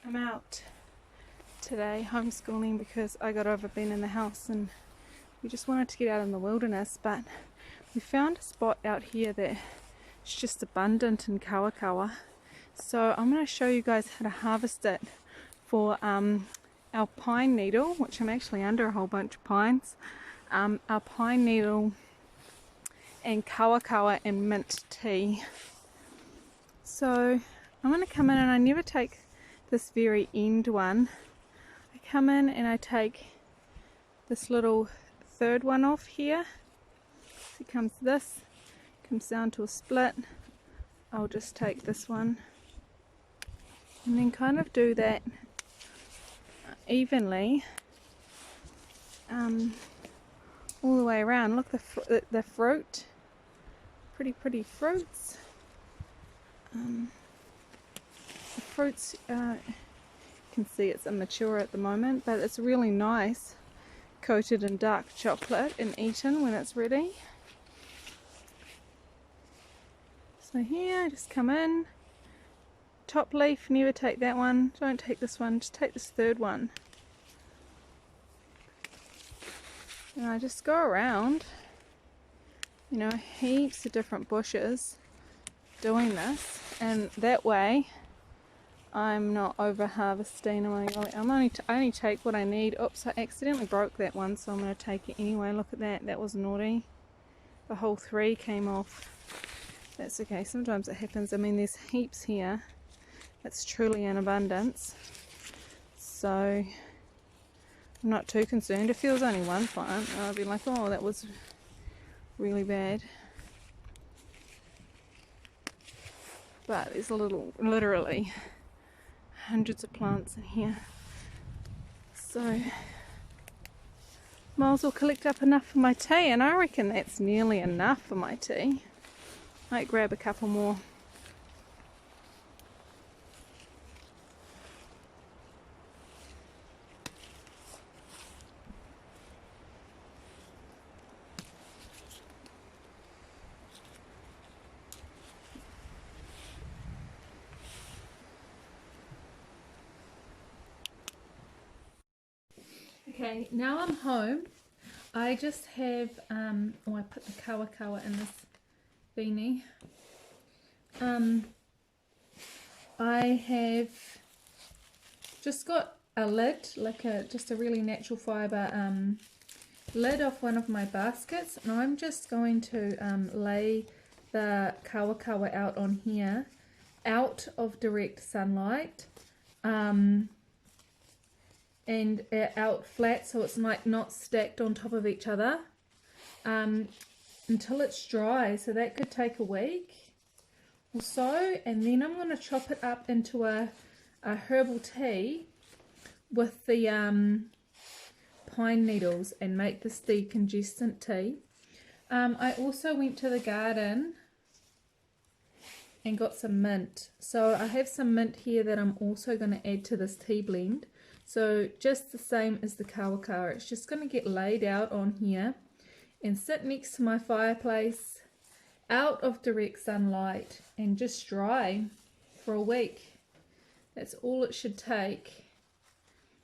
I'm out today homeschooling because I got over being in the house and we just wanted to get out in the wilderness, but we found a spot out here that is just abundant in kawakawa. So I'm going to show you guys how to harvest it for our pine needle, which I'm actually under a whole bunch of pines. Our pine needle and kawakawa and mint tea. So I'm going to come in, and I never take this very end one. I come in and I take this little third one off here. So comes down to a split. I'll just take this one and then kind of do that evenly all the way around. Look, the fruit, pretty fruits. The fruits, you can see it's immature at the moment, but it's really nice, coated in dark chocolate and eaten when it's ready. So here, just come in, top leaf, never take that one, don't take this one, just take this third one. And I just go around, you know, heaps of different bushes doing this, and that way I'm not over harvesting. I only take what I need. Oops, I accidentally broke that one, so I'm going to take it anyway. Look at that, that was naughty. The whole 3 came off. That's okay, sometimes it happens. I mean, there's heaps here. It's truly in abundance. So I'm not too concerned. If there was only one plant, I'd be like, oh, that was really bad. But there's literally hundreds of plants in here. So might as well collect up enough for my tea, and I reckon that's nearly enough for my tea. Might grab a couple more. Okay, now I'm home. I just have, I put the kawakawa in this beanie. I have just got a lid, like just a really natural fibre lid off one of my baskets, and I'm just going to lay the kawakawa out on here, out of direct sunlight. And out flat, so it's like not stacked on top of each other until it's dry. So that could take a week or so, and then I'm going to chop it up into a herbal tea with the pine needles and make this decongestant tea. I also went to the garden and got some mint. So I have some mint here that I'm also going to add to this tea blend. So just the same as the kawakawa, it's just going to get laid out on here and sit next to my fireplace out of direct sunlight and just dry for a week. That's all it should take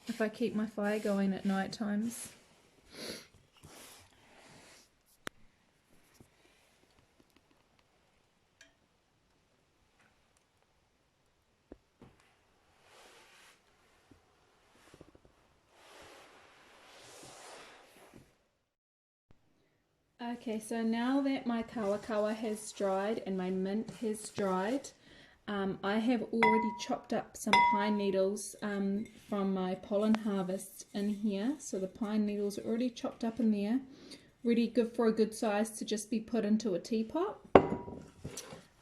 if I keep my fire going at night times. Okay, so now that my kawakawa has dried and my mint has dried, I have already chopped up some pine needles from my pollen harvest in here. So the pine needles are already chopped up in there, ready good for a good size to just be put into a teapot.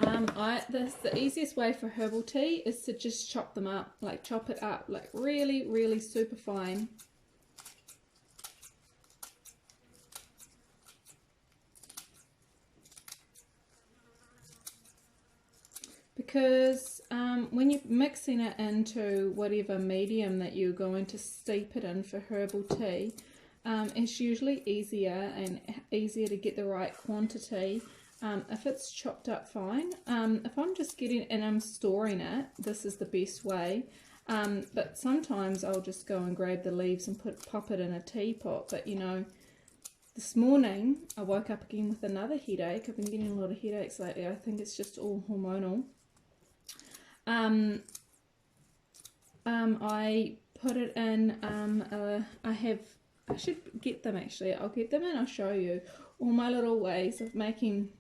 The easiest way for herbal tea is to just chop them up, like chop it up like really super fine. Because when you're mixing it into whatever medium that you're going to steep it in for herbal tea, it's usually easier to get the right quantity if it's chopped up fine. If I'm just getting and I'm storing it, this is the best way. But sometimes I'll just go and grab the leaves and pop it in a teapot. But you know, this morning I woke up again with another headache. I've been getting a lot of headaches lately. I think it's just all hormonal. I put it in, I should get them actually. I'll get them and I'll show you all my little ways of making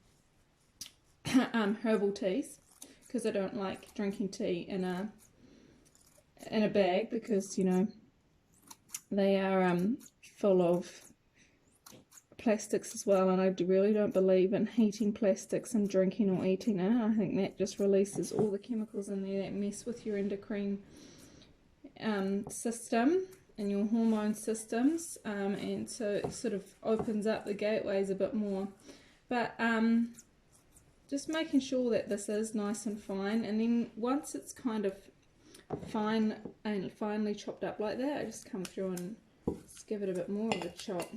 herbal teas, because I don't like drinking tea in a bag, because you know they are full of plastics as well, and I really don't believe in heating plastics and drinking or eating it. I think that just releases all the chemicals in there that mess with your endocrine system and your hormone systems, and so it sort of opens up the gateways a bit more. But just making sure that this is nice and fine, and then once it's kind of fine and finely chopped up like that, I just come through and just give it a bit more of a chop.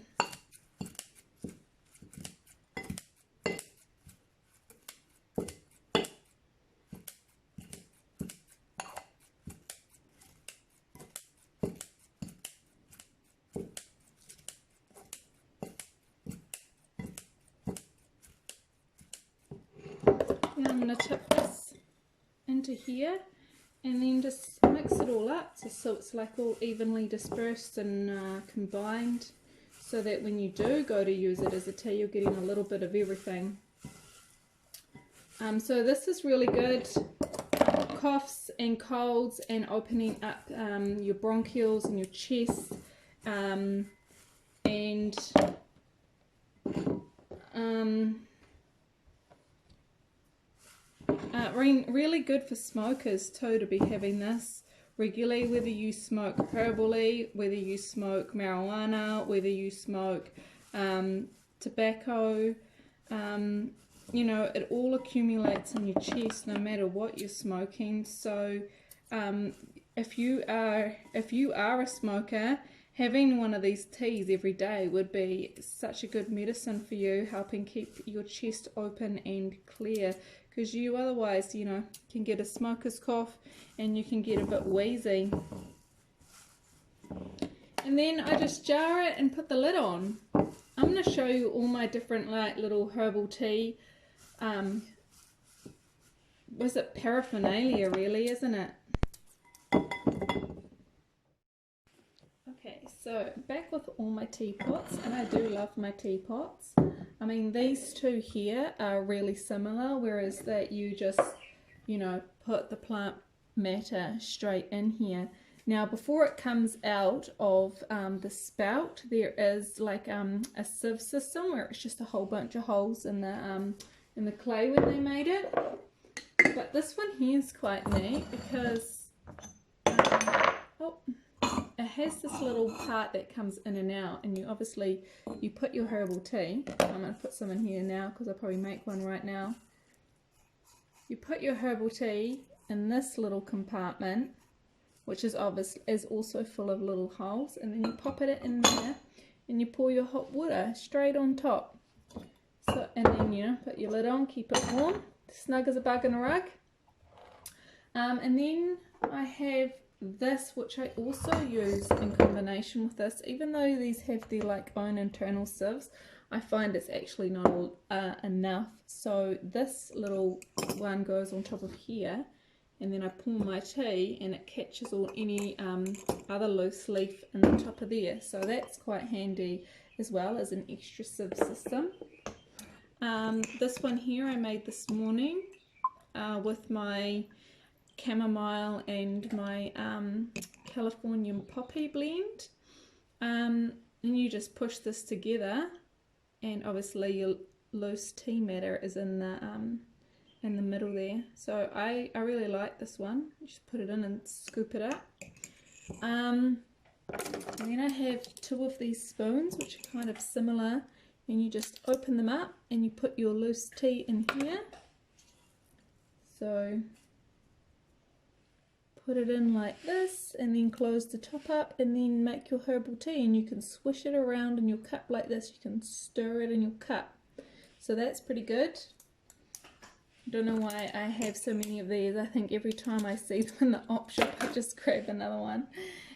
Now I'm going to tip this into here and then just mix it all up so it's like all evenly dispersed and combined, so that when you do go to use it as a tea, you're getting a little bit of everything. So this is really good coughs and colds and opening up your bronchials and your chest, and really good for smokers too, to be having this regularly, whether you smoke herbally, whether you smoke marijuana, whether you smoke tobacco. You know, it all accumulates in your chest no matter what you're smoking. So if you are a smoker, having one of these teas every day would be such a good medicine for you, helping keep your chest open and clear, because you otherwise, you know, can get a smoker's cough and you can get a bit wheezy. And then I just jar it and put the lid on. I'm going to show you all my different like little herbal tea. Was it paraphernalia really, isn't it? Okay, so back with all my teapots, and I do love my teapots. I mean, these two here are really similar, whereas that you just, you know, put the plant matter straight in here. Now, before it comes out of the spout, there is like a sieve system where it's just a whole bunch of holes in the clay when they made it. But this one here is quite neat because it has this little part that comes in and out, and you obviously put your herbal tea. I'm going to put some in here now because I'll probably make one right now. You put your herbal tea in this little compartment, which is also full of little holes, and then you pop it in there and you pour your hot water straight on top. So, and then, you know, put your lid on, keep it warm, snug as a bug in a rug. And then I have this, which I also use in combination with this. Even though these have their like own internal sieves, I find it's actually not enough. So this little one goes on top of here, and then I pour my tea and it catches any other loose leaf in the top of there. So that's quite handy as well as an extra sieve system. This one here I made this morning with my chamomile and my Californian poppy blend, and you just push this together, and obviously your loose tea matter is in the middle there. So I really like this one. You just put it in and scoop it up. And then I have two of these spoons which are kind of similar, and you just open them up and you put your loose tea in here. So put it in like this, and then close the top up, and then make your herbal tea, and you can swish it around in your cup like this. You can stir it in your cup. So that's pretty good. I don't know why I have so many of these. I think every time I see them in the op shop, I just grab another one.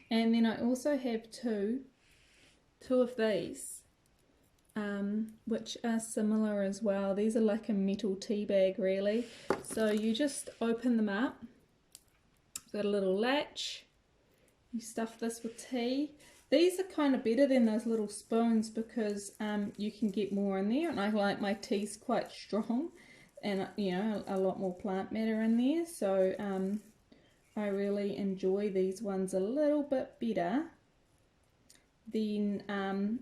And then I also have two of these, which are similar as well. These are like a metal tea bag, really. So you just open them up. Got a little latch. You stuff this with tea. These are kind of better than those little spoons because you can get more in there, and I like my teas quite strong, and you know, a lot more plant matter in there, so I really enjoy these ones a little bit better than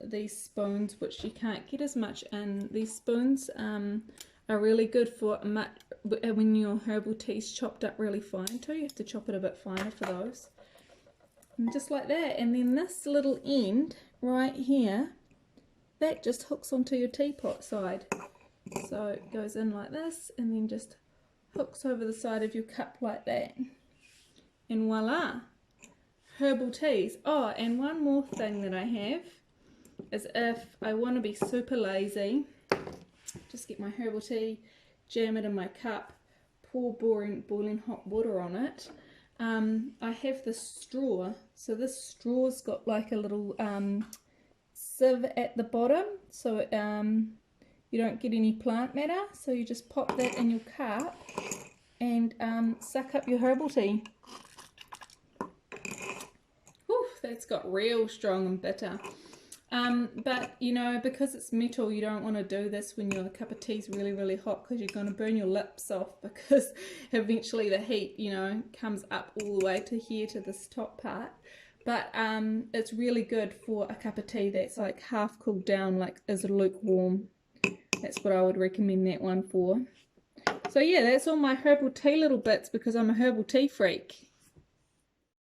these spoons, which you can't get as much in. These spoons are really good for when your herbal tea's chopped up really fine too. You have to chop it a bit finer for those. And just like that. And then this little end right here, that just hooks onto your teapot side. So it goes in like this and then just hooks over the side of your cup like that. And voila, herbal teas. Oh, and one more thing that I have is if I want to be super lazy, just get my herbal tea, jam it in my cup, pour boiling hot water on it. I have this straw, so this straw's got like a little sieve at the bottom, so you don't get any plant matter, so you just pop that in your cup and suck up your herbal tea. Whew, that's got real strong and bitter. But you know, because it's metal, you don't want to do this when your cup of tea is really hot, because you're going to burn your lips off, because eventually the heat, you know, comes up all the way to here, to this top part. But it's really good for a cup of tea that's like half cooled down, like is lukewarm. That's what I would recommend that one for. So yeah, that's all my herbal tea little bits, because I'm a herbal tea freak.